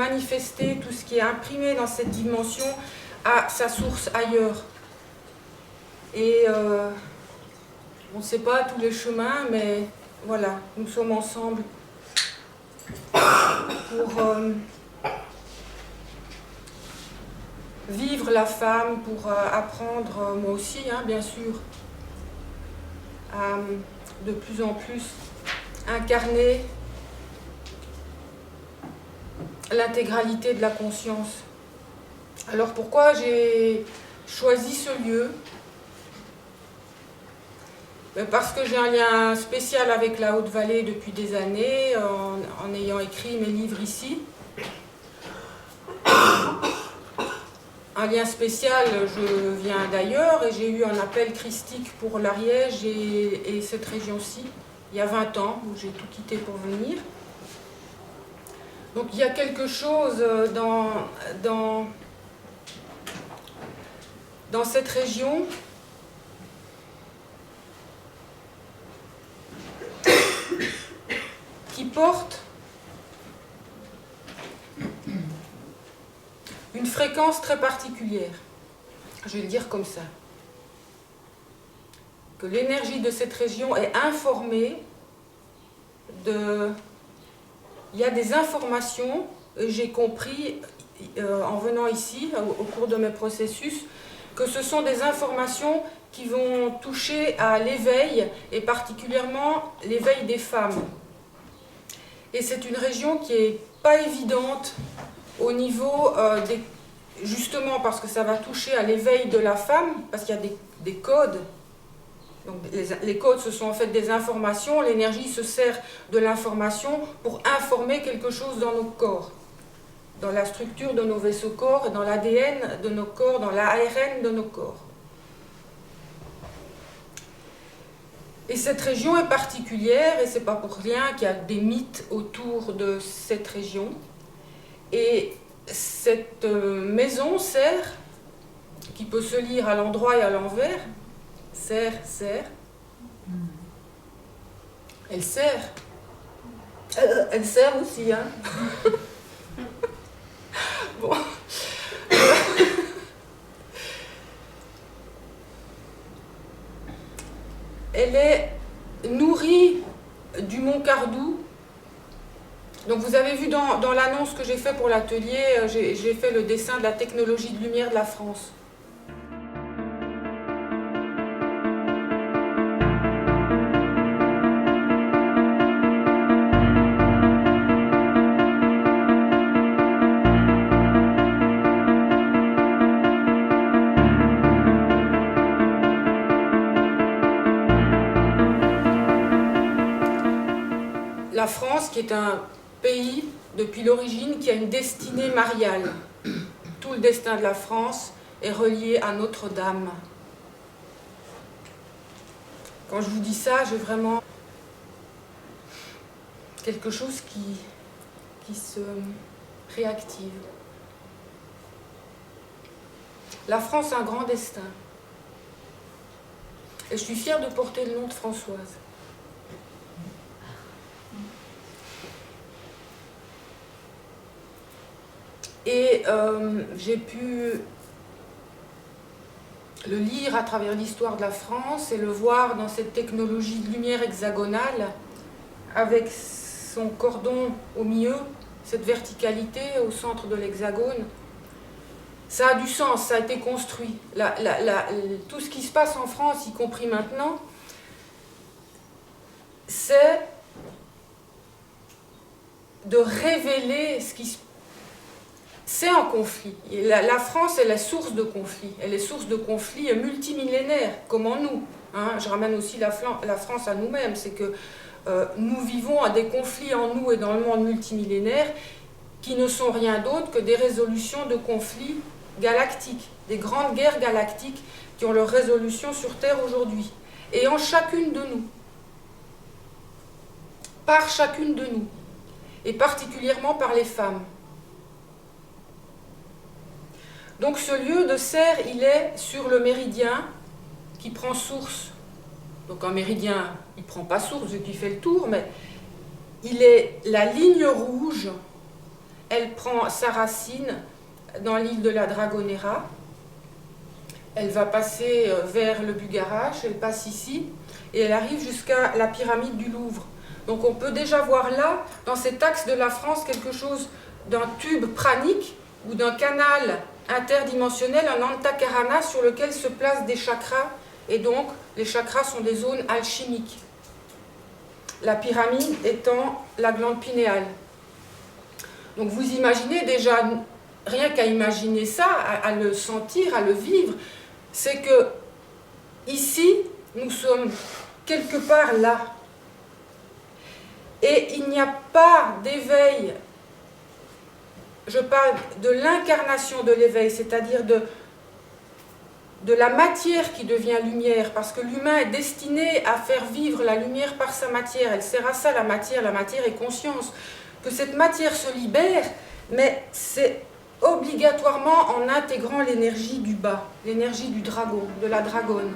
manifesté, tout ce qui est imprimé dans cette dimension a sa source ailleurs. Et on ne sait pas tous les chemins, mais voilà, nous sommes ensemble pour vivre la femme, pour apprendre, moi aussi, hein, bien sûr, à de plus en plus incarner l'intégralité de la conscience. Alors pourquoi j'ai choisi ce lieu? Parce que j'ai un lien spécial avec la Haute-Vallée depuis des années, en ayant écrit mes livres ici. Un lien spécial, je viens d'ailleurs et j'ai eu un appel christique pour l'Ariège et cette région-ci, il y a 20 ans, où j'ai tout quitté pour venir. Donc il y a quelque chose dans cette région qui porte une fréquence très particulière. Je vais le dire comme ça. Que l'énergie de cette région est informée de... Il y a des informations, j'ai compris en venant ici, au cours de mes processus, que ce sont des informations qui vont toucher à l'éveil, et particulièrement l'éveil des femmes. Et c'est une région qui n'est pas évidente au niveau justement parce que ça va toucher à l'éveil de la femme, parce qu'il y a des codes. Donc les codes, ce sont en fait des informations, l'énergie se sert de l'information pour informer quelque chose dans nos corps, dans la structure de nos vaisseaux corps, dans l'ADN de nos corps, dans l'ARN de nos corps. Et cette région est particulière, et c'est pas pour rien qu'il y a des mythes autour de cette région. Et cette maison, Serre, qui peut se lire à l'endroit et à l'envers, Serre, elle sert. Elle sert aussi, hein. Bon. Elle est nourrie du mont Cardou. Donc vous avez vu dans l'annonce que j'ai fait pour l'atelier, j'ai fait le dessin de la technologie de lumière de la France. La France, qui est un pays, depuis l'origine, qui a une destinée mariale. Tout le destin de la France est relié à Notre-Dame. Quand je vous dis ça, j'ai vraiment quelque chose qui se réactive. La France a un grand destin. Et je suis fière de porter le nom de Françoise. Et j'ai pu le lire à travers l'histoire de la France et le voir dans cette technologie de lumière hexagonale, avec son cordon au milieu, cette verticalité au centre de l'hexagone. Ça a du sens, ça a été construit. Tout ce qui se passe en France, y compris maintenant, c'est de révéler ce qui se passe. C'est un conflit. La France est la source de conflits. Elle est source de conflits multimillénaires, comme en nous. Hein, je ramène aussi la France à nous-mêmes. C'est que nous vivons à des conflits en nous et dans le monde multimillénaire qui ne sont rien d'autre que des résolutions de conflits galactiques, des grandes guerres galactiques qui ont leur résolution sur Terre aujourd'hui. Et en chacune de nous. Par chacune de nous. Et particulièrement par les femmes. Donc ce lieu de Serre, il est sur le méridien qui prend source. Donc un méridien, il ne prend pas source vu qu'il fait le tour, mais il est la ligne rouge elle prend sa racine dans l'île de la Dragonera. Elle va passer vers le Bugarach, elle passe ici, et elle arrive jusqu'à la pyramide du Louvre. Donc on peut déjà voir là, dans cet axe de la France, quelque chose d'un tube pranique ou d'un canal interdimensionnel, un antakarana sur lequel se placent des chakras, et donc les chakras sont des zones alchimiques. La pyramide étant la glande pinéale. Donc vous imaginez déjà, rien qu'à imaginer ça, à le sentir, à le vivre, c'est que ici, nous sommes quelque part là. Et il n'y a pas d'éveil. Je parle de l'incarnation de l'éveil, c'est-à-dire de la matière qui devient lumière, parce que l'humain est destiné à faire vivre la lumière par sa matière. Elle sert à ça, la matière est conscience. Que cette matière se libère, mais c'est obligatoirement en intégrant l'énergie du bas, l'énergie du dragon, de la dragonne.